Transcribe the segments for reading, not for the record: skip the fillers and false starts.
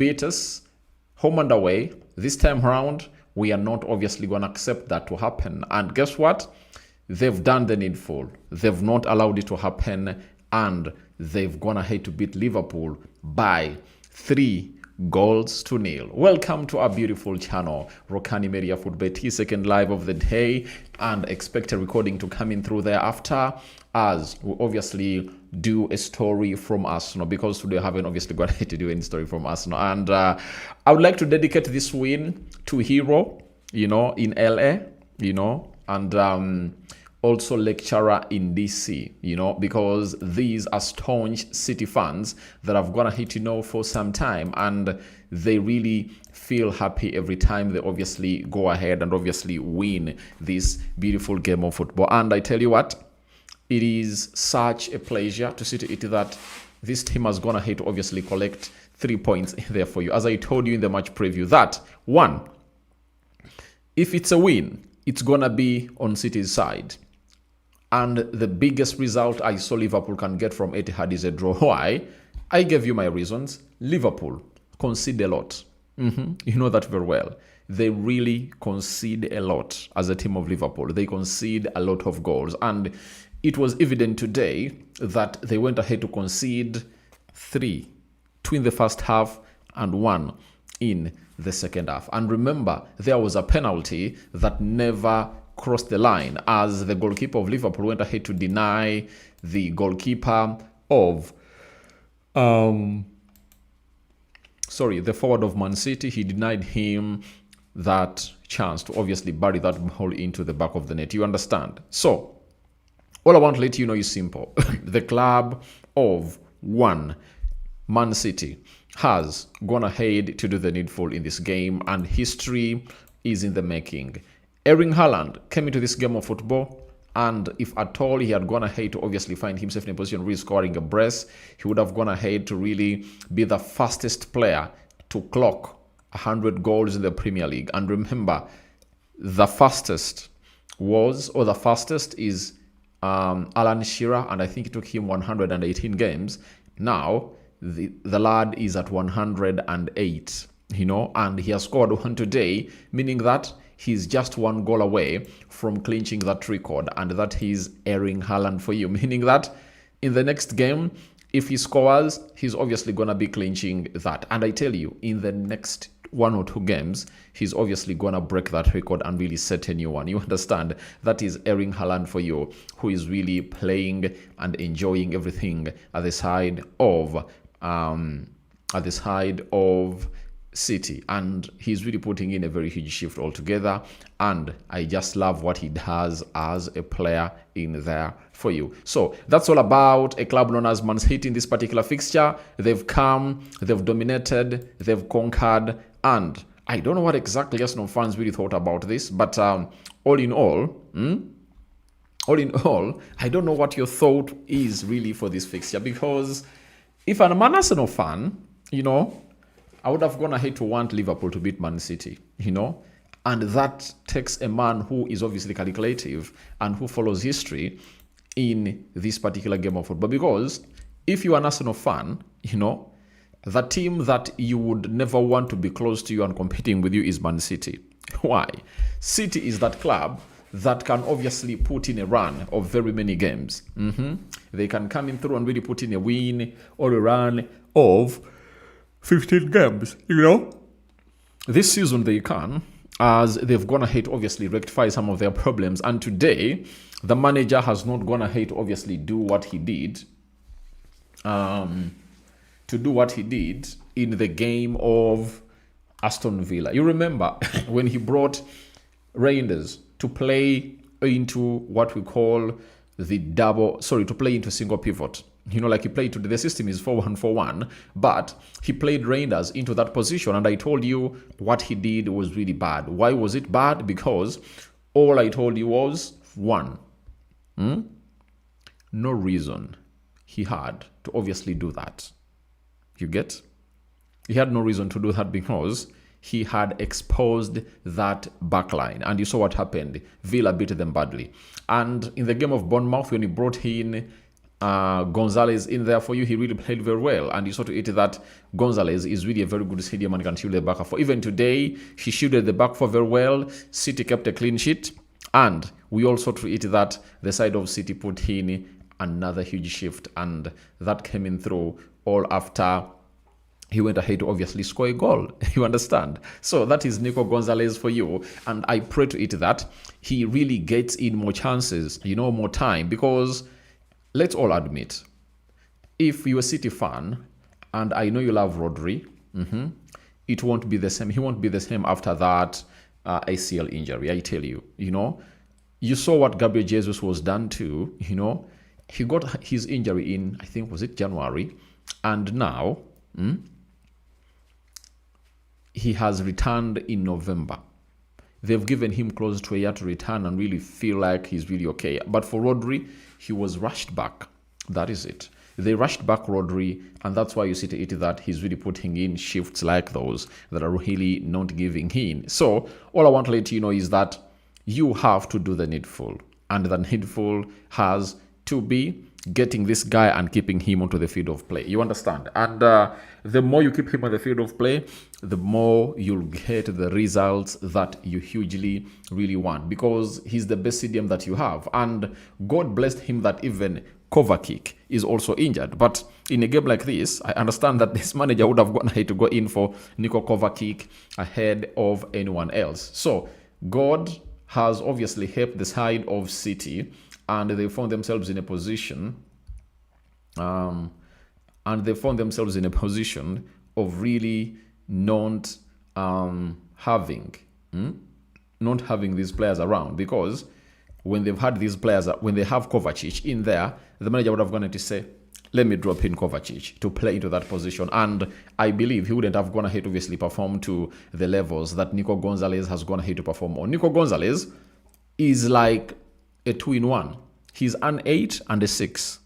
beat us home and away. This time around, we are not obviously going to accept that to happen. And guess what? They've done the needful. They've not allowed it to happen, and they've gone ahead to beat Liverpool by 3-0. Welcome to our beautiful channel, Rokani Media Football, second live of the day, and expect a recording to come in through thereafter, as we obviously do a story from Arsenal, because today I haven't obviously got to do any story from Arsenal. And I would like to dedicate this win to Hero, in LA, and also lecturer in DC, because these are staunch City fans that I've gone ahead for some time, and they really feel happy every time they obviously go ahead and obviously win this beautiful game of football. And I tell you what, it is such a pleasure to see to it that this team has gone ahead to obviously collect 3 points there for you. As I told you in the match preview, that one, if it's a win, it's gonna be on City's side. And the biggest result I saw Liverpool can get from Etihad is a draw. Why? I gave you my reasons. Liverpool concede a lot. You know that very well. They really concede a lot as a team of Liverpool. They concede a lot of goals. And it was evident today that they went ahead to concede 3, 2 in the first half and 1 in the second half. And remember, there was a penalty that never crossed the line, as the goalkeeper of Liverpool went ahead to deny the goalkeeper of the forward of Man City. He denied him that chance to obviously bury that ball into the back of the net. You understand? So all I want to let you know is simple. The club of Man City has gone ahead to do the needful in this game, and history is in the making. Haaland came into this game of football, and if at all he had gone ahead to obviously find himself in a position of really scoring a brace, he would have gone ahead to really be the fastest player to clock 100 goals in the Premier League. And remember, the fastest is Alan Shearer, and I think it took him 118 games. Now, the lad is at 108, and he has scored one today, meaning that he's just 1 goal away from clinching that record, and that is Haaland for you, meaning that in the next game, if he scores, he's obviously going to be clinching that. And I tell you, in the next 1 or 2 games, he's obviously going to break that record and really set a new one. You understand? That is Haaland for you, who is really playing and enjoying everything at the side of City, and he's really putting in a very huge shift altogether, and I just love what he does as a player in there for you. So that's all about a club known as Man City in this particular fixture. They've come, they've dominated, they've conquered, and I don't know what exactly Arsenal fans really thought about this, but all in all, I don't know what your thought is really for this fixture, because if I'm an Arsenal fan, I would have gone ahead to want Liverpool to beat Man City, and that takes a man who is obviously calculative and who follows history in this particular game of football. Because if you're an Arsenal fan, the team that you would never want to be close to you and competing with you is Man City. Why? City is that club that can obviously put in a run of very many games. They can come in through and really put in a win or a run of 15 games, This season they can, as they've gone ahead to obviously rectify some of their problems. And today, the manager has not gone ahead to obviously do what he did, in the game of Aston Villa. You remember when he brought Reinders to play into what we call to play into single pivot. Like he played today, the system is 4-1-4-1, but he played Reinders into that position, and I told you what he did was really bad. Why was it bad? Because all I told you was, one, no reason he had to obviously do that. You get? He had no reason to do that because he had exposed that backline, and you saw what happened. Villa beat them badly. And in the game of Bournemouth, when he brought in Gonzalez in there for you. He really played very well, and you saw to it that Gonzalez is really a very good stadium and can shield the back for. Even today, he shielded the back for very well. City kept a clean sheet, and we also to it that the side of City put in another huge shift, and that came in through all after he went ahead to obviously score a goal. You understand? So that is Nico Gonzalez for you. And I pray to it that he really gets in more chances, more time. Because let's all admit, if you're a City fan, and I know you love Rodri, it won't be the same. He won't be the same after that ACL injury, I tell you. You saw what Gabriel Jesus was done to, He got his injury in, I think, was it January? And now, he has returned in November. They've given him close to a year to return and really feel like he's really okay. But for Rodri, he was rushed back. That is it. They rushed back Rodri, and that's why you see to it that he's really putting in shifts like those that are really not giving in. So all I want to let you know is that you have to do the needful, and the needful has to be getting this guy and keeping him onto the field of play. You understand? And the more you keep him on the field of play, the more you'll get the results that you hugely really want, because he's the best CDM that you have. And God blessed him that even Kovacic is also injured. But in a game like this, I understand that this manager would have gone ahead to go in for Niko Kovacic ahead of anyone else. So God has obviously helped the side of City, and they found themselves in a position of really not having these players around, because when they've had these players, when they have Kovacic in there, the manager would have gone to say, let me drop in Kovacic to play into that position. And I believe he wouldn't have gone ahead to obviously perform to the levels that Nico Gonzalez has gone ahead to perform on. Nico Gonzalez is like a 2-in-1. He's an 8 and a 6.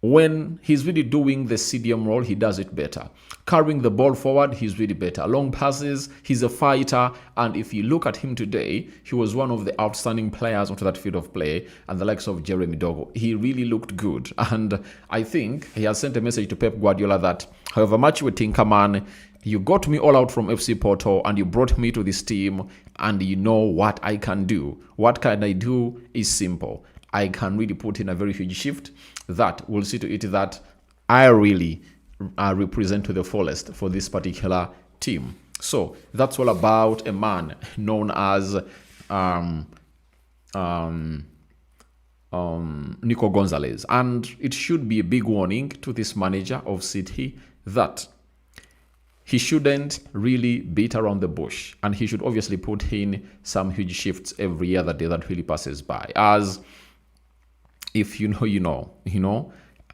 When he's really doing the CDM role, he does it better. Carrying the ball forward, he's really better. Long passes, he's a fighter. And if you look at him today, he was one of the outstanding players onto that field of play, and the likes of Jeremy Doku. He really looked good. And I think he has sent a message to Pep Guardiola that however much you think, man, you got me all out from FC Porto and you brought me to this team, and you know what I can do. What can I do is simple. I can really put in a very huge shift that will see to it that I really represent to the fullest for this particular team. So that's all about a man known as Nico Gonzalez. And it should be a big warning to this manager of City that he shouldn't really beat around the bush, and he should obviously put in some huge shifts every other day that really passes by. As if you know,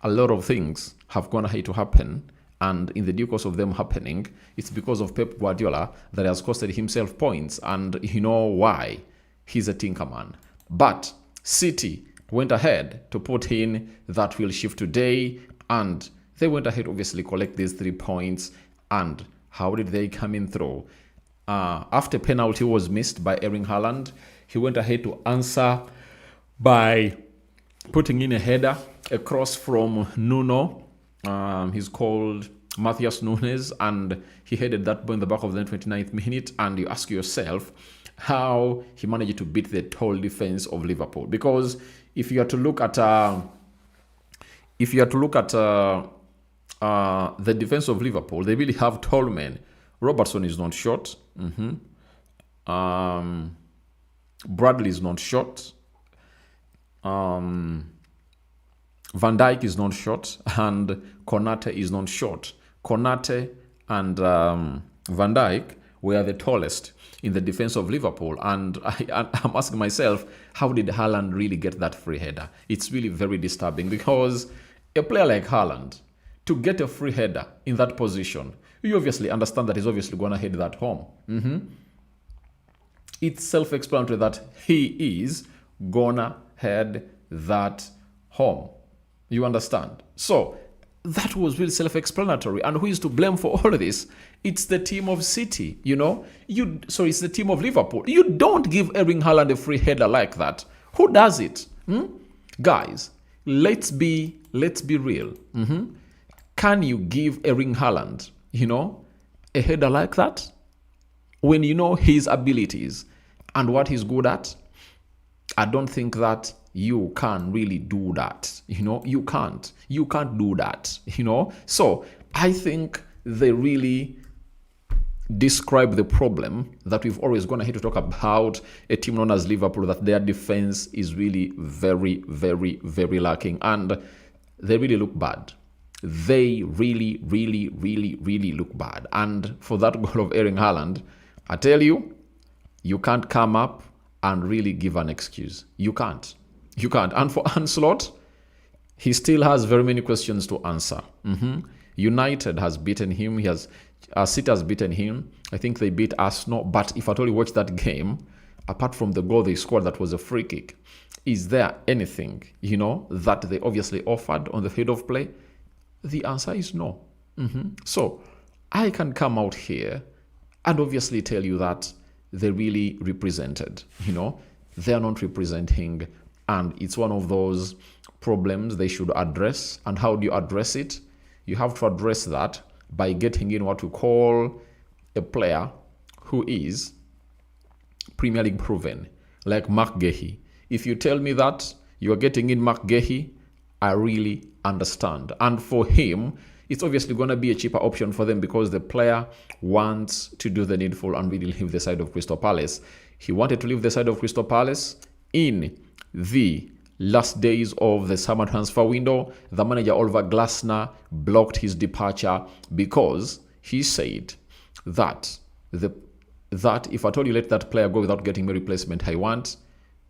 a lot of things have gone ahead to happen, and in the due course of them happening, it's because of Pep Guardiola that has costed himself points, and you know why? He's a tinkerman. But City went ahead to put in that real shift today, and they went ahead obviously collect these 3 points. And how did they come in through? After penalty was missed by Haaland, he went ahead to answer by putting in a header, a cross from Nuno. He's called Matthias Nunes, and he headed that ball in the back of the 29th minute. And you ask yourself how he managed to beat the tall defense of Liverpool. Because if you are to look at the defense of Liverpool, they really have tall men. Robertson is not short. Bradley is not short. Van Dijk is not short, and Konate is not short. Konate and Van Dijk were the tallest in the defense of Liverpool, and I'm asking myself, how did Haaland really get that free header? It's really very disturbing, because a player like Haaland, to get a free header in that position, you obviously understand that he's obviously going to head that home. It's self-explanatory that he is gonna head that home. You understand? So that was really self-explanatory. And who is to blame for all of this? It's the team of City, it's the team of Liverpool. You don't give Erling Haaland a free header like that. Who does it? Guys, let's be Let's be real. Can you give Erling Haaland, a header like that? When you know his abilities and what he's good at, I don't think that you can really do that. You can't. You can't do that. So I think they really describe the problem that we've always gone ahead to talk about a team known as Liverpool, that their defense is really very, very, very lacking, and they really look bad. They really, really, really, really look bad. And for that goal of Erling Haaland, I tell you, you can't come up and really give an excuse. You can't. You can't. And for Ancelotti, he still has very many questions to answer. United has beaten him. City has beaten him. I think they beat Arsenal. But if at all you watch that game, apart from the goal they scored that was a free kick, is there anything, that they obviously offered on the field of play? The answer is no. So I can come out here and obviously tell you that they really represented. They are not representing, and it's one of those problems they should address. And how do you address it? You have to address that by getting in what we call a player who is Premier League proven, like Mark Gehi. If you tell me that you are getting in Mark Gehi, I really understand. And for him, it's obviously going to be a cheaper option for them because the player wants to do the needful and really leave the side of Crystal Palace. He wanted to leave the side of Crystal Palace in the last days of the summer transfer window. The manager, Oliver Glasner, blocked his departure because he said that if I told you let that player go without getting a replacement I want,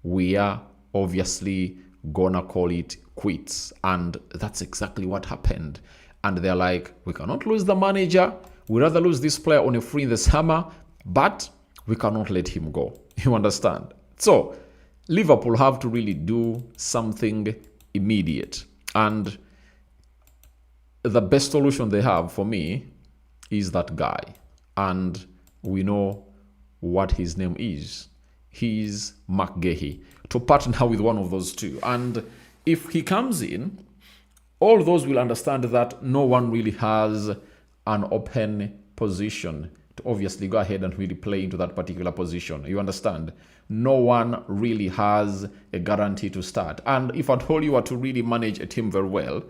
we are obviously gonna call it quits. And that's exactly what happened. And they're like, we cannot lose the manager. We'd rather lose this player on a free in the summer, but we cannot let him go. You understand? So Liverpool have to really do something immediate. And the best solution they have for me is that guy. And we know what his name is. He's Mark Gehi. To partner with one of those two. And if he comes in, all those will understand that no one really has an open position to obviously go ahead and really play into that particular position. You understand? No one really has a guarantee to start. And if at all you are to really manage a team very well,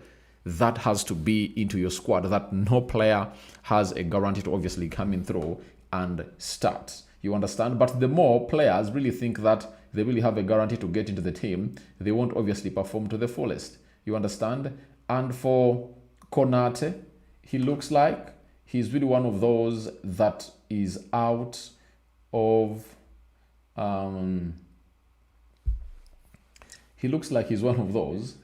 that has to be into your squad, that no player has a guarantee to obviously come in through and start. You understand? But the more players really think that they really have a guarantee to get into the team, they won't obviously perform to the fullest. You understand? And for Konate, he looks like he's really one of those that is out of... he looks like he's one of those.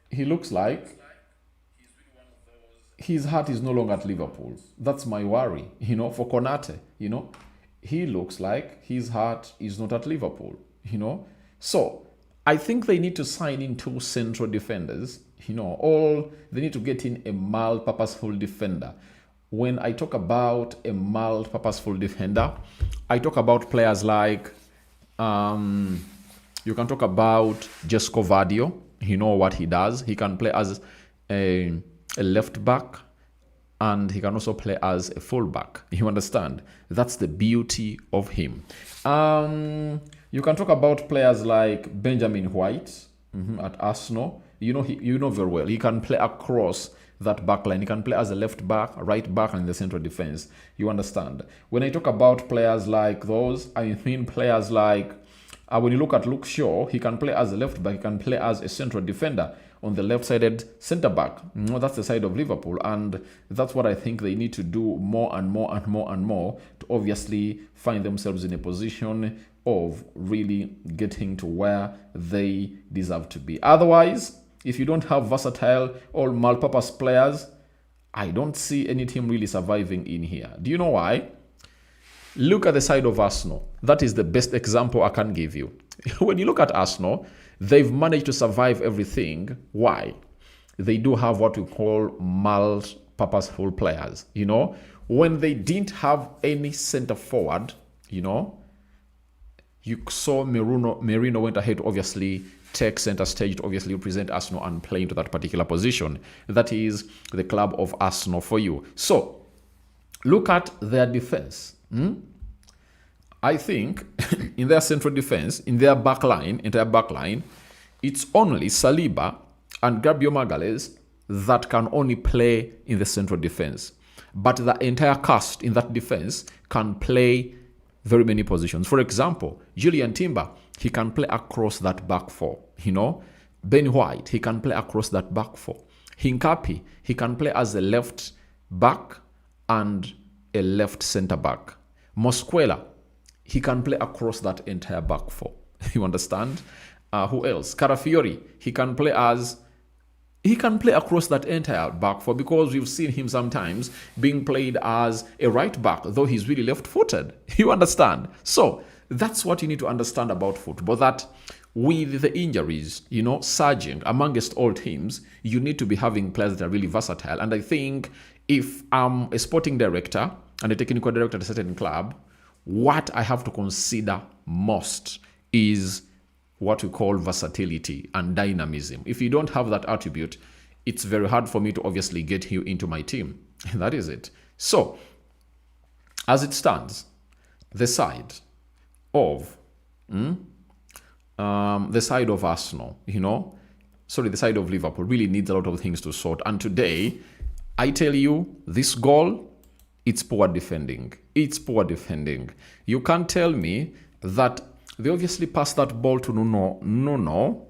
He looks like his heart is no longer at Liverpool. That's my worry, for Konate, He looks like his heart is not at Liverpool, So I think they need to sign in two central defenders, they need to get in a mal-purposeful defender. When I talk about a mal-purposeful defender, I talk about players like, you can talk about Jesco Vardio. You know what he does. He can play as a left back, and he can also play as a full back. You understand? That's the beauty of him. You can talk about players like Benjamin White at Arsenal. You know very well. He can play across that back line. He can play as a left back, right back, and in the central defense. You understand? When I talk about players like those, I mean players like, when you look at Luke Shaw, he can play as a left back, he can play as a central defender on the left-sided centre back. That's the side of Liverpool, and that's what I think they need to do more and more and more and more to obviously find themselves in a position of really getting to where they deserve to be. Otherwise, if you don't have versatile or multi-purpose players, I don't see any team really surviving in here. Do you know why? Look at the side of Arsenal. That is the best example I can give you. When you look at Arsenal, they've managed to survive everything. Why? They do have what we call multi-purposeful players. When they didn't have any center forward, You saw Merino went ahead to obviously take center stage to obviously represent Arsenal and play into that particular position. That is the club of Arsenal for you. So look at their defense. I think in their central defense, in their entire back line, it's only Saliba and Gabriel Magalhaes that can only play in the central defense. But the entire cast in that defense can play very many positions. For example, Julian Timber, he can play across that back four. Ben White, he can play across that back four. Hincapi, he can play as a left back and a left center back. Mosquera, he can play across that entire back four. You understand? Who else? Carafiori, he can play across that entire back four, because we've seen him sometimes being played as a right back, though he's really left-footed. You understand? So that's what you need to understand about football, that with the injuries, surging amongst all teams, you need to be having players that are really versatile. And I think if I'm a sporting director and a technical director at a certain club, what I have to consider most is what we call versatility and dynamism. If you don't have that attribute, it's very hard for me to obviously get you into my team. That is it. So, as it stands, the side of Arsenal, the side of Liverpool really needs a lot of things to sort. And today, I tell you, this goal, it's poor defending. It's poor defending. You can't tell me that they obviously passed that ball to Nuno.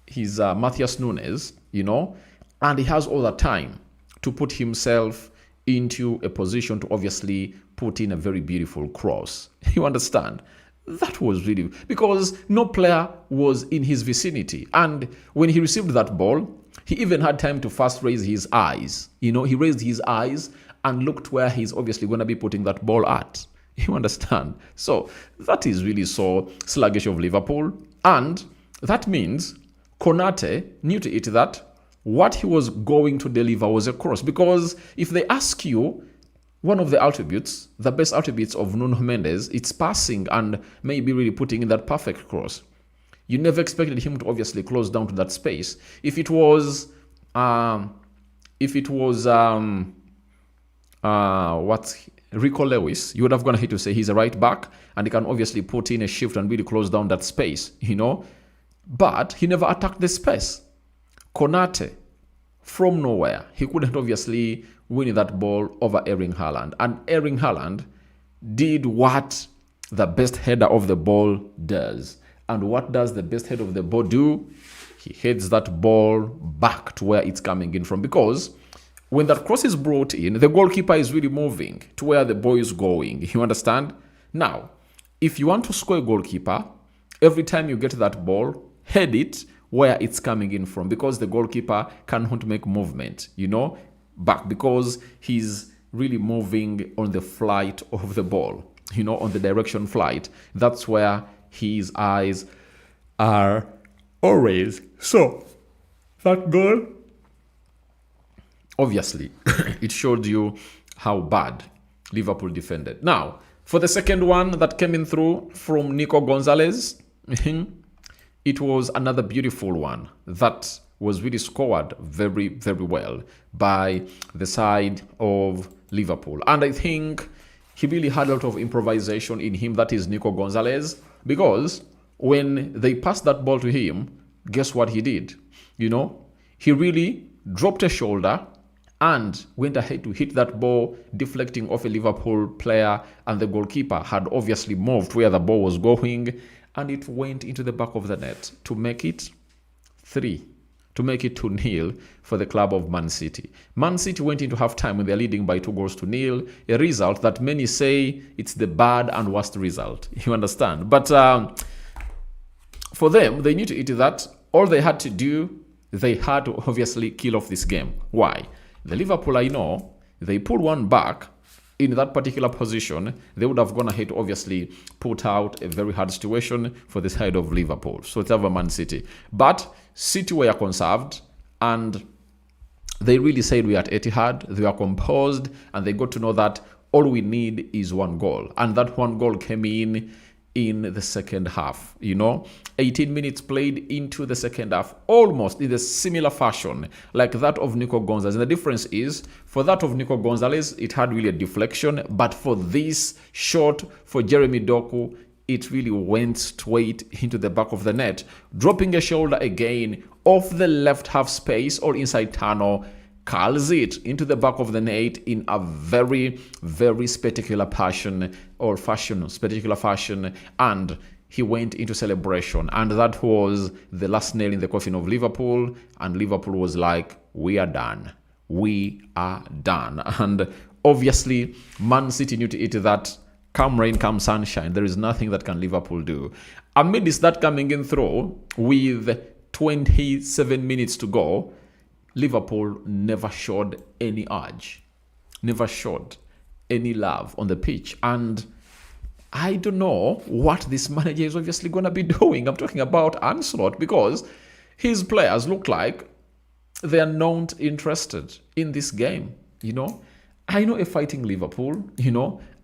He's Matthias Nunes, and he has all the time to put himself into a position to obviously put in a very beautiful cross. You understand? That was really, because no player was in his vicinity. And when he received that ball, he even had time to first raise his eyes. He raised his eyes and looked where he's obviously going to be putting that ball at. You understand? So that is really so sluggish of Liverpool. And that means Konate knew to it that what he was going to deliver was a cross. Because if they ask you one of the attributes, the best attributes of Nuno Mendes, it's passing and maybe really putting in that perfect cross. You never expected him to obviously close down to that space. If it was Rico Lewis, you would have gone ahead to say he's a right back and he can obviously put in a shift and really close down that space, But he never attacked the space. Konate, from nowhere, he couldn't obviously win that ball over Erling Haaland. And Erling Haaland did what the best header of the ball does. And what does the best header of the ball do? He heads that ball back to where it's coming in from. Because when that cross is brought in, the goalkeeper is really moving to where the ball is going. You understand? Now, if you want to score a goalkeeper, every time you get that ball, head it where it's coming in from, because the goalkeeper cannot make movement, back, because he's really moving on the flight of the ball, on the direction flight. That's where his eyes are always. So, that goal, obviously, it showed you how bad Liverpool defended. Now, for the second one that came in through from Nico Gonzalez, it was another beautiful one that was really scored very, very well by the side of Liverpool. And I think he really had a lot of improvisation in him, that is Nico Gonzalez, because when they passed that ball to him, guess what he did? He really dropped a shoulder and went ahead to hit that ball, deflecting off a Liverpool player, and the goalkeeper had obviously moved where the ball was going, and it went into the back of the net to make it 2-0 for the club of Man City. Man City went into halftime when they're leading by 2-0, a result that many say it's the bad and worst result. You understand? But for them, they knew to it that all they had to do, they had to obviously kill off this game. Why? The Liverpool, I know, they pulled one back. In that particular position, they would have gone ahead to obviously put out a very hard situation for the side of Liverpool. So it's over Man City. But City were conserved, and they really said we are at Etihad. They were composed, and they got to know that all we need is one goal. And that one goal came in in the second half. 18 minutes played into the second half, almost in a similar fashion like that of Nico Gonzalez. And the difference is, for that of Nico Gonzalez, it had really a deflection, but for this shot for Jeremy Doku, it really went straight into the back of the net, dropping a shoulder again off the left half space or inside tunnel, curls it into the back of the net in a very, very spectacular fashion, and he went into celebration. And that was the last nail in the coffin of Liverpool, and Liverpool was like, we are done. We are done. And obviously, Man City knew to it that come rain, come sunshine, there is nothing that can Liverpool do. Amidst that coming in through, with 27 minutes to go, Liverpool never showed any urge, never showed any love on the pitch. And I don't know what this manager is obviously going to be doing. I'm talking about Ancelotti, because his players look like they are not interested in this game. I know a fighting Liverpool,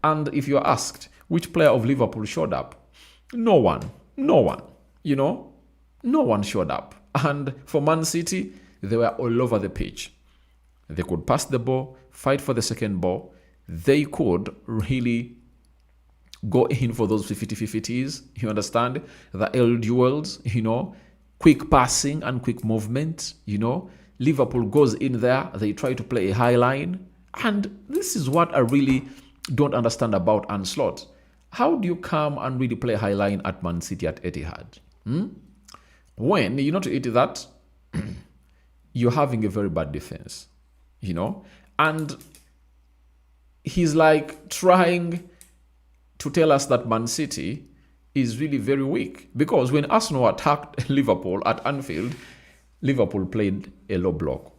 and if you're asked which player of Liverpool showed up, no one, no one showed up. And for Man City, they were all over the pitch. They could pass the ball, fight for the second ball. They could really go in for those 50-50s, you understand? The L duels, quick passing and quick movement, Liverpool goes in there, they try to play a high line. And this is what I really don't understand about Ancelotti. How do you come and really play high line at Man City at Etihad? When you know to it that you're having a very bad defense, and he's like trying to tell us that Man City is really very weak, because when Arsenal attacked Liverpool at Anfield, Liverpool played a low block.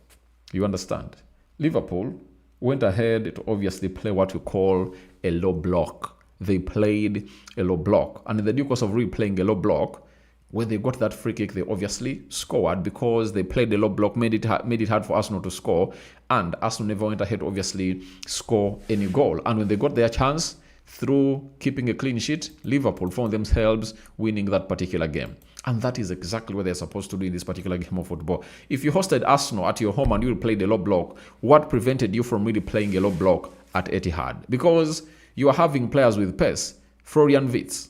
You understand? Liverpool went ahead to obviously play what we call a low block. They played a low block, and in the due course of really playing a low block, when they got that free kick, they obviously scored, because they played the low block, made it hard for Arsenal to score, and Arsenal never went ahead to obviously score any goal. And when they got their chance, through keeping a clean sheet, Liverpool found themselves winning that particular game. And that is exactly what they're supposed to do in this particular game of football. If you hosted Arsenal at your home and you played a low block, what prevented you from really playing a low block at Etihad? Because you are having players with pace. Florian Wirtz,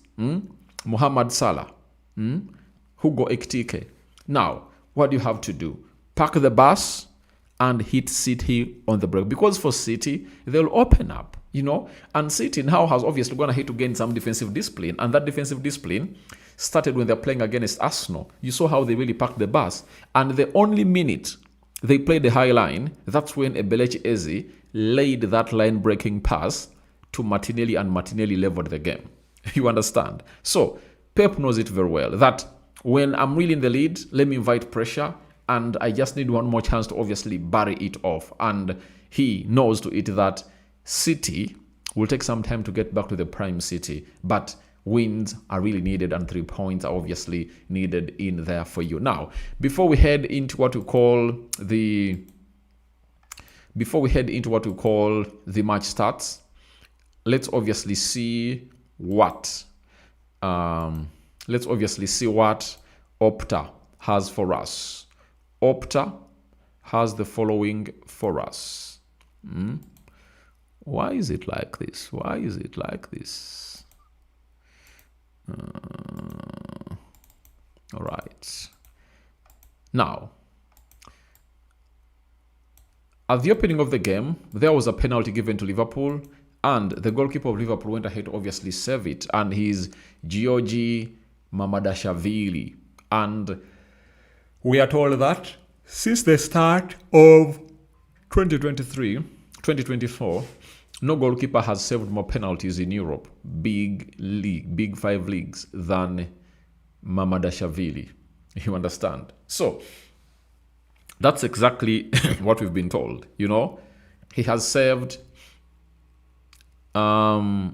Mohamed Salah, Hugo Ekitike. Now, what do you have to do? Park the bus and hit City on the break. Because for City, they'll open up, And City now has obviously gone ahead to gain some defensive discipline. And that defensive discipline started when they're playing against Arsenal. You saw how they really packed the bus. And the only minute they played the high line, that's when Ebelechi Eze laid that line-breaking pass to Martinelli, and Martinelli leveled the game. You understand? So, Pep knows it very well, that when I'm really in the lead, let me invite pressure, and I just need one more chance to obviously bury it off. And he knows to it that City will take some time to get back to the prime City, but wins are really needed, and 3 points are obviously needed in there for you. Now, before we head into what we call the match stats, let's obviously see what Opta has for us. Opta has the following for us. Why is it like this? All right. Now, at the opening of the game, there was a penalty given to Liverpool, and the goalkeeper of Liverpool went ahead to obviously save it, and he's Giorgi Mamadashvili. And we are told that since the start of 2024, no goalkeeper has saved more penalties in Europe, big 5 leagues, than Mamadashvili. You understand? So, that's exactly what we've been told. He has saved no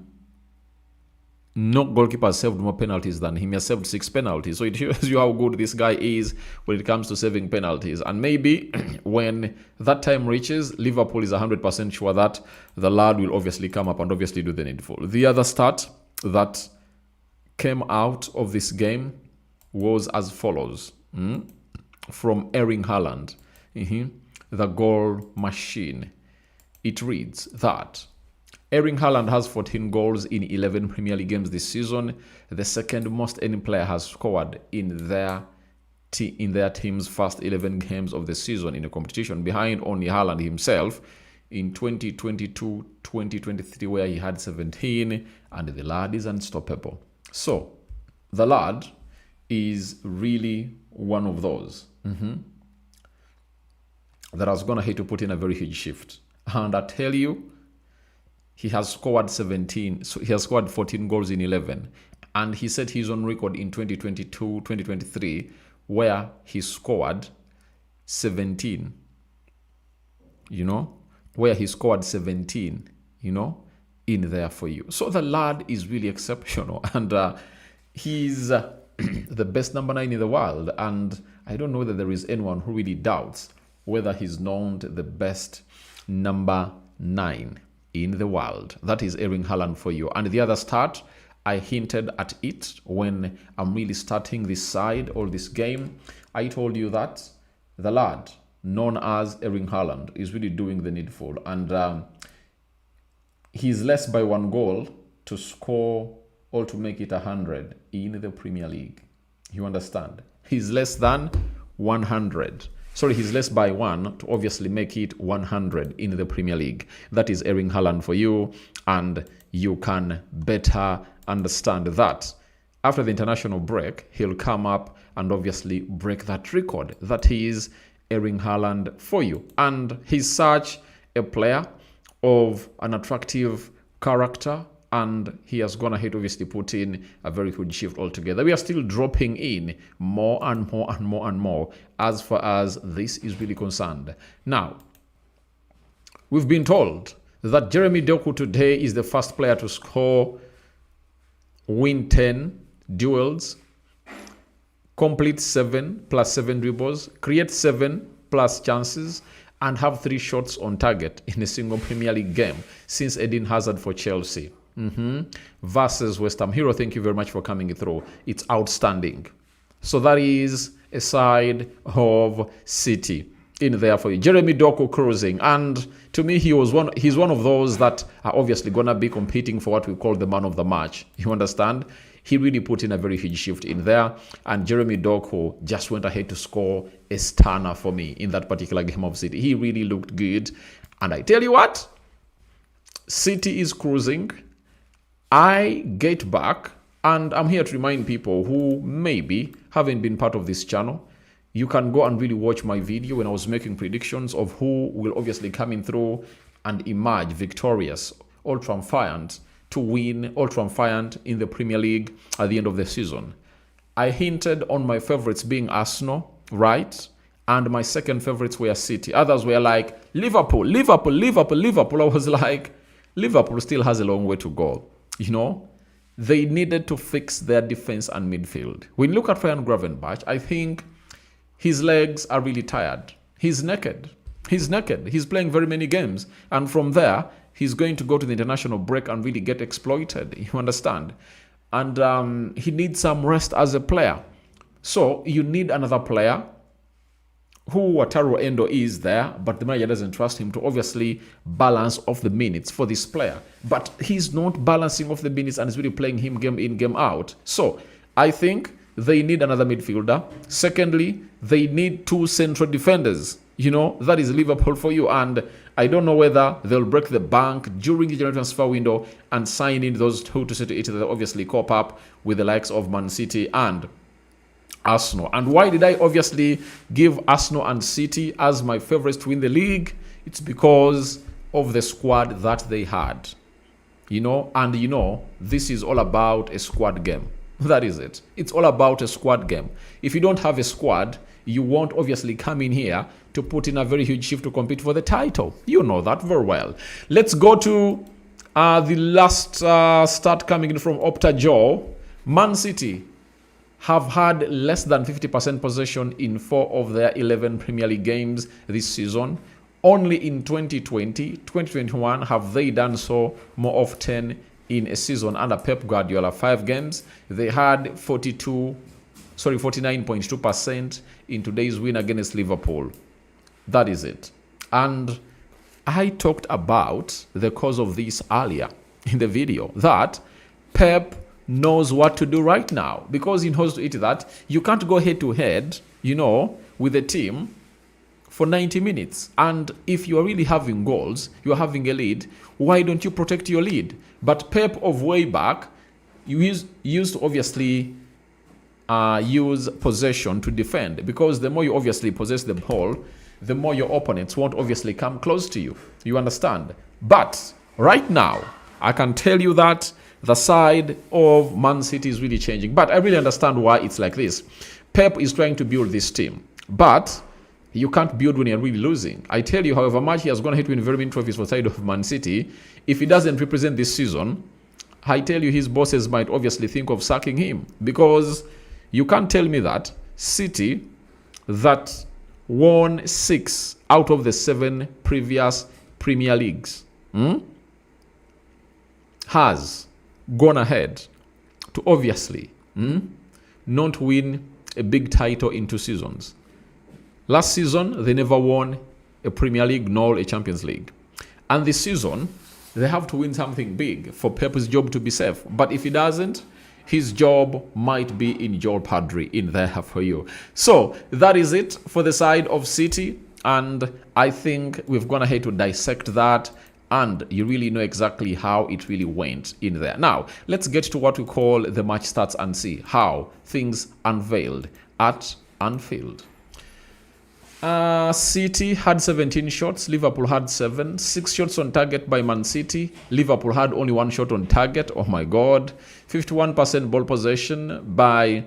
goalkeeper has saved more penalties than him. He has saved 6 penalties. So it shows you how good this guy is when it comes to saving penalties. And maybe when that time reaches, Liverpool is 100% sure that the lad will obviously come up and obviously do the needful. The other stat that came out of this game was as follows. From Erling Haaland, the goal machine. It reads that Erling Haaland has 14 goals in 11 Premier League games this season, the second most any player has scored in their team's first 11 games of the season in a competition, behind only Haaland himself in 2022-2023, where he had 17, and the lad is unstoppable. So, the lad is really one of those that I was going to hate to put in a very huge shift. And I tell you, he has scored 17, so he has scored 14 goals in 11. And he set his own record in 2022-2023, where he scored 17, where he scored 17, in there for you. So the lad is really exceptional, and he's the best number 9 in the world. And I don't know that there is anyone who really doubts whether he's known the best number 9 in the world. That is Erling Haaland for you. And the other start, I hinted at it when I'm really starting this side or this game. I told you that the lad known as Erling Haaland is really doing the needful, and he's less by 1 goal to score or to make it 100 in the Premier League. You understand? He's less than 100. Sorry, he's less by 1 to obviously make it 100 in the Premier League. That is Erling Haaland for you, and you can better understand that. After the international break, he'll come up and obviously break that record. That is Erling Haaland for you. And he's such a player of an attractive character, and he has gone ahead, obviously put in a very huge shift altogether. We are still dropping in more and more and more and more as far as this is really concerned. Now, we've been told that Jeremy Doku today is the first player to score, win 10 duels, complete 7 plus 7 dribbles, create 7 plus chances, and have 3 shots on target in a single Premier League game since Eden Hazard for Chelsea. Versus West Ham. Hero, thank you very much for coming through. It's outstanding. So that is a side of City in there for you. Jeremy Doku cruising. And to me, he's one of those that are obviously going to be competing for what we call the man of the match. You understand? He really put in a very huge shift in there. And Jeremy Doku just went ahead to score a stunner for me in that particular game of City. He really looked good. And I tell you what, City is cruising. I get back, and I'm here to remind people who maybe haven't been part of this channel. You can go and really watch my video when I was making predictions of who will obviously come in through and emerge victorious, all triumphant, to win, all triumphant in the Premier League at the end of the season. I hinted on my favorites being Arsenal, right? And my second favorites were City. Others were like Liverpool. I was like, Liverpool still has a long way to go. They needed to fix their defense and midfield. When you look at Ryan Gravenberch, I think his legs are really tired. He's naked. He's playing very many games. And from there, he's going to go to the international break and really get exploited. You understand? And he needs some rest as a player. So you need another player who Wataru Endo is there, but the manager doesn't trust him to obviously balance off the minutes for this player. But he's not balancing off the minutes and is really playing him game in, game out. So I think they need another midfielder. Secondly, they need 2 central defenders. That is Liverpool for you. And I don't know whether they'll break the bank during the January transfer window and sign in those 2 to set it. They'll obviously cop up with the likes of Man City and Arsenal. And why did I obviously give Arsenal and City as my favorites to win the league? It's because of the squad that they had. And this is all about a squad game. That is it. It's all about a squad game. If you don't have a squad, you won't obviously come in here to put in a very huge shift to compete for the title. You know that very well. Let's go to the last start coming in from Opta Joe. Man City have had less than 50% possession in 4 of their 11 Premier League games this season. Only in 2020, 2021 have they done so more often in a season under Pep Guardiola. 5 games, they had 49.2% in today's win against Liverpool. That is it. And I talked about the cause of this earlier in the video, that Pep knows what to do right now, because he knows to it that you can't go head to head, with the team for 90 minutes. And if you are really having goals, you are having a lead, why don't you protect your lead? But Pep of way back, used to obviously use possession to defend, because the more you obviously possess the ball, the more your opponents won't obviously come close to you. You understand? But right now, I can tell you that the side of Man City is really changing. But I really understand why it's like this. Pep is trying to build this team, but you can't build when you're really losing. I tell you, however much he has gone ahead to win very many trophies for the side of Man City, if he doesn't represent this season, I tell you, his bosses might obviously think of sacking him, because you can't tell me that City, that won 6 out of the 7 previous Premier Leagues, has gone ahead to obviously not win a big title in 2 seasons. Last season, they never won a Premier League nor a Champions League. And this season, they have to win something big for Pep's job to be safe. But if he doesn't, his job might be in jeopardy in there for you. So that is it for the side of City. And I think we've gone ahead to dissect that, and you really know exactly how it really went in there. Now, let's get to what we call the match stats and see how things unveiled at Anfield. City had 17 shots, Liverpool had 7. 6 shots on target by Man City. Liverpool had only 1 shot on target. Oh my God. 51% ball possession by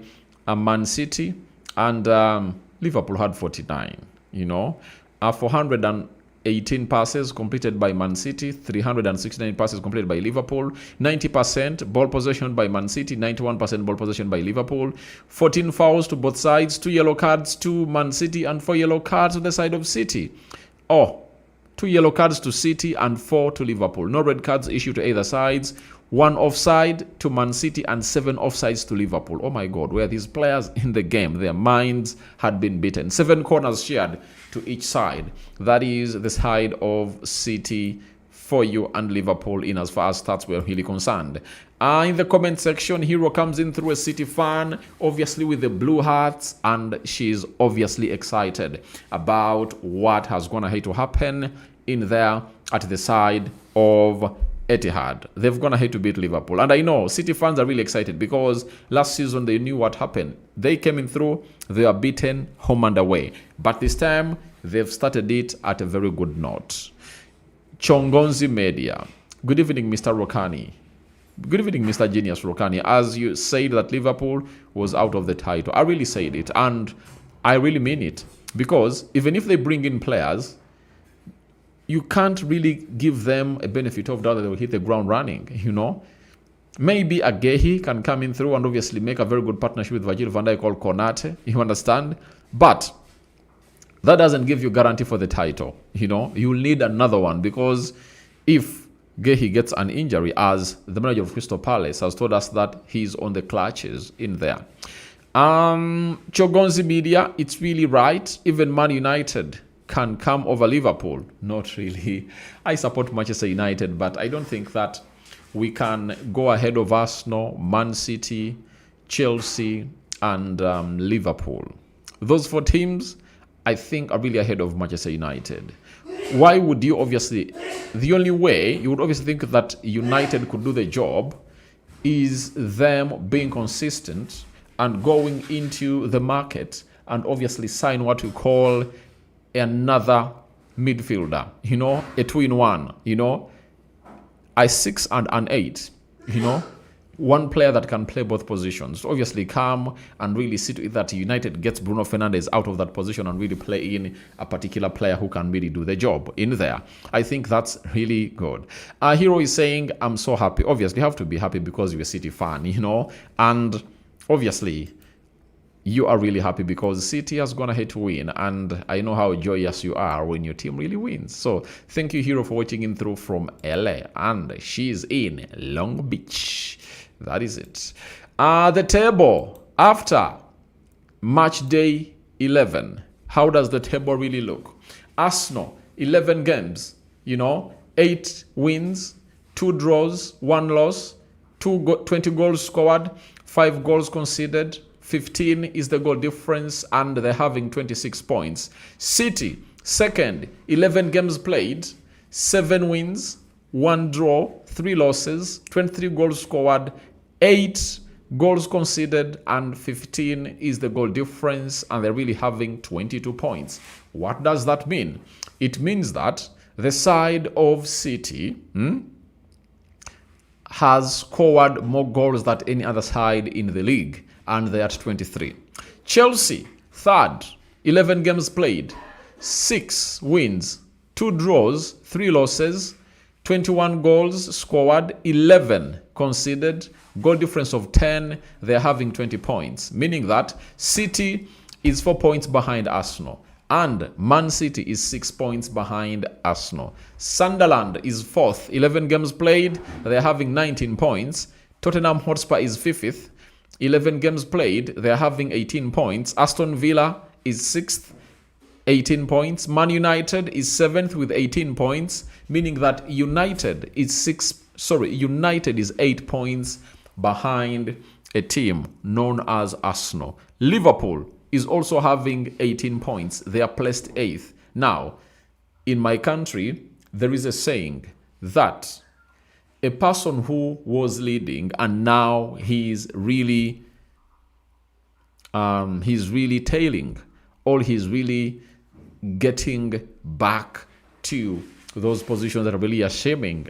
Man City, and Liverpool had 49. 418 passes completed by Man City, 369 passes completed by Liverpool, 90% ball possession by Man City, 91% ball possession by Liverpool, 14 fouls to both sides, 2 yellow cards to Man City and 4 yellow cards to the side of City. 2 yellow cards to City and 4 to Liverpool. No red cards issued to either sides. 1 offside to Man City and 7 offsides to Liverpool. Oh my God, where these players in the game, their minds had been beaten. 7 corners shared to each side. That is the side of City for you and Liverpool in as far as stats were really concerned. In the comment section, Hero comes in through a City fan, obviously with the blue hearts, and she's obviously excited about what has gone ahead to happen in there at the side of Etihad. They've gone ahead to beat Liverpool. And I know City fans are really excited, because last season they knew what happened. They came in through, they were beaten home and away. But this time, they've started it at a very good note. Chongonzi Media. Good evening, Mr. Rokani. Good evening, Mr. Genius Rokani. As you said that Liverpool was out of the title, I really said it, and I really mean it. Because even if they bring in players, you can't really give them a benefit of doubt that they will hit the ground running, Maybe a Gehi can come in through and obviously make a very good partnership with Virgil van Dijk or Konate, you understand? But that doesn't give you guarantee for the title, You'll need another one, because if Gehi gets an injury, as the manager of Crystal Palace has told us that he's on the clutches in there. Chogonzi Media, it's really right. Even Man United can come over Liverpool. Not really. I support Manchester United, but I don't think that we can go ahead of Arsenal, Man City, Chelsea, and Liverpool. Those 4 teams, I think, are really ahead of Manchester United. Why would you obviously... The only way you would obviously think that United could do the job is them being consistent and going into the market and obviously sign what we call another midfielder, a 2-in-1, a 6 and an 8, one player that can play both positions. Obviously come and really see to it that United gets Bruno Fernandes out of that position and really play in a particular player who can really do the job in there. I think that's really good. Hero is saying, I'm so happy. Obviously, you have to be happy because you're a City fan, and obviously you are really happy because City has gone ahead to win, and I know how joyous you are when your team really wins. So thank you, Hero, for watching in through from LA, and she's in Long Beach. That is it. The table after match day 11. How does the table really look? Arsenal, 11 games, 8 wins, 2 draws, 1 loss, 20 goals scored, 5 goals conceded, 15 is the goal difference, and they're having 26 points. City, second, 11 games played, 7 wins, 1 draw, 3 losses, 23 goals scored, 8 goals conceded, and 15 is the goal difference, and they're really having 22 points. What does that mean? It means that the side of City has scored more goals than any other side in the league, and they're at 23. Chelsea, third, 11 games played, 6 wins, 2 draws, 3 losses, 21 goals scored, 11 conceded, goal difference of 10, they're having 20 points, meaning that City is 4 points behind Arsenal, and Man City is 6 points behind Arsenal. Sunderland is 4th, 11 games played, they're having 19 points. Tottenham Hotspur is 5th, 11 games played, they're having 18 points. Aston Villa is 6th, 18 points. Man United is 7th with 18 points, meaning that United is 8 points behind a team known as Arsenal. Liverpool is also having 18 points. They are placed 8th. Now, in my country, there is a saying that a person who was leading and now he's really tailing, or he's really getting back to those positions that are really ashaming,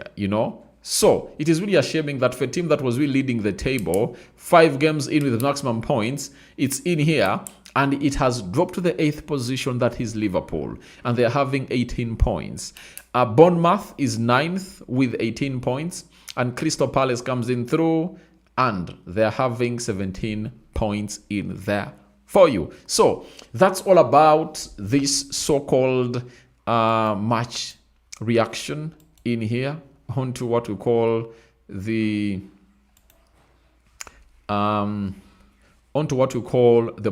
So it is really ashaming that for a team that was really leading the table, 5 games in with maximum points, it's in here and it has dropped to the 8th position, that is Liverpool, and they're having 18 points. Bournemouth is 9th with 18 points, and Crystal Palace comes in through, and they're having 17 points in there for you. So that's all about this so-called match reaction in here onto what we call the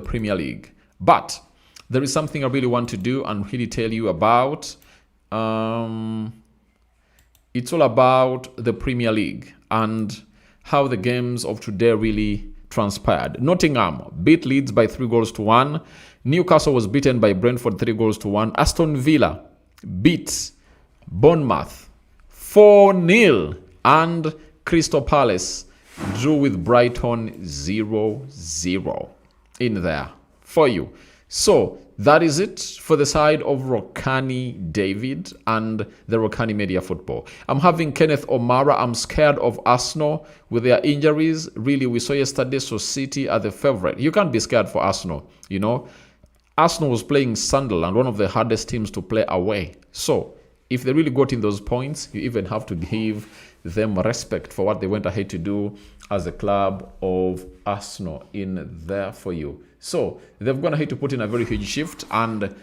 Premier League. But there is something I really want to do and really tell you about. It's all about the Premier League and how the games of today really transpired. Nottingham beat Leeds by 3-1. Newcastle was beaten by Brentford 3-1. Aston Villa beat Bournemouth 4-0. And Crystal Palace drew with Brighton 0-0 in there for you. So that is it for the side of Rokani David and the Rokani Media Football. I'm having Kenneth O'Mara. I'm scared of Arsenal with their injuries. Really, we saw yesterday, so City are the favorite. You can't be scared for Arsenal, Arsenal was playing Sunderland, one of the hardest teams to play away. So if they really got in those points, you even have to give them respect for what they went ahead to do as a club of Arsenal in there for you. So they've gone ahead to put in a very huge shift, and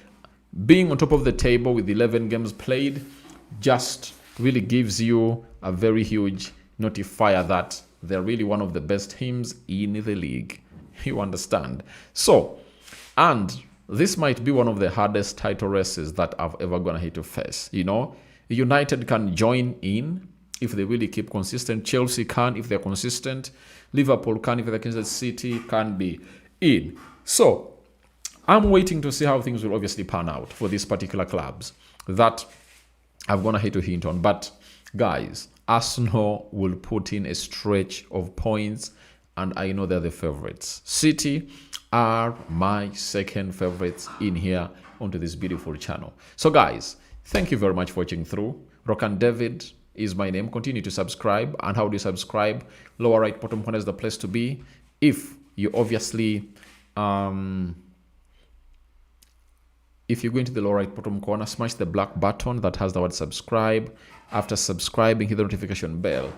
being on top of the table with 11 games played just really gives you a very huge notifier that they're really one of the best teams in the league. You understand? So, and this might be one of the hardest title races that I've ever gone ahead to face. United can join in if they really keep consistent. Chelsea can if they're consistent. Liverpool can if they're consistent. City can be in. So I'm waiting to see how things will obviously pan out for these particular clubs that I've gone ahead to hint on. But guys, Arsenal will put in a stretch of points, and I know they're the favorites. City are my second favorites in here onto this beautiful channel. So guys, thank you very much for watching through. Rokani David is my name. Continue to subscribe. And how do you subscribe? Lower right bottom corner is the place to be. If you obviously if you go into the lower right bottom corner, smash the black button that has the word subscribe. After subscribing, hit the notification bell.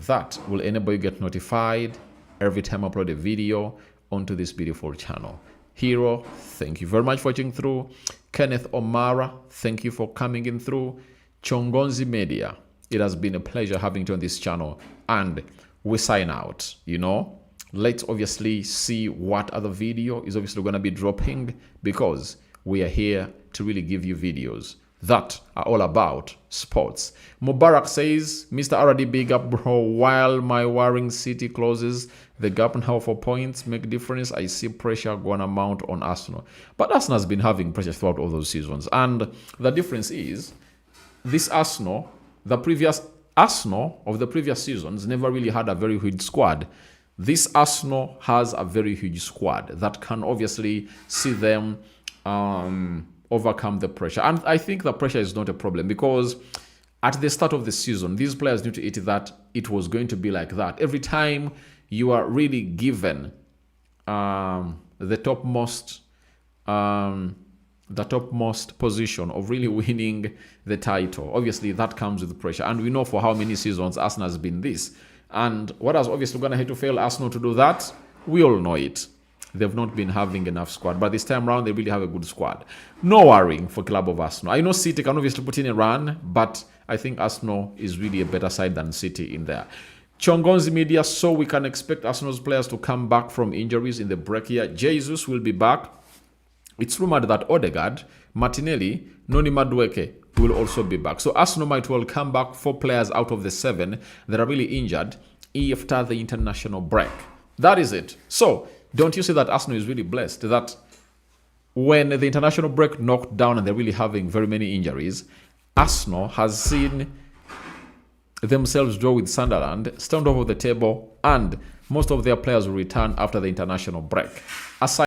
That will enable you get notified every time I upload a video onto this beautiful channel. Hero, thank you very much for watching through. Kenneth Omara, thank you for coming in through. Chongonzi Media, it has been a pleasure having you on this channel, and we sign out. Let's obviously see what other video is obviously going to be dropping, because we are here to really give you videos that are all about sports. Mubarak says, Mr. Aradi, big up, bro. While my Warring City closes, the gap now for points make difference. I see pressure going to mount on Arsenal. But Arsenal has been having pressure throughout all those seasons. And the difference is, this Arsenal, the previous Arsenal of the previous seasons, never really had a very huge squad. This Arsenal has a very huge squad that can obviously see them overcome the pressure. And I think the pressure is not a problem, because at the start of the season, these players knew to it that it was going to be like that. Every time you are really given the topmost position of really winning the title, obviously that comes with pressure. And we know for how many seasons Arsenal has been this. And what has obviously going to have to fail Arsenal to do that? We all know it. They've not been having enough squad, but this time around they really have a good squad. No worrying for club of Arsenal. I know City can obviously put in a run, but I think Arsenal is really a better side than City in there. Chongonzi Media, so we can expect Arsenal's players to come back from injuries in the break here. Jesus will be back. It's rumored that Odegaard, Martinelli, Noni Madueke will also be back. So Arsenal might well come back 4 players out of the 7 that are really injured after the international break. That is it. So don't you see that Arsenal is really blessed that when the international break knocked down and they're really having very many injuries, Arsenal has seen themselves draw with Sunderland, stand over the table, and most of their players will return after the international break. Aside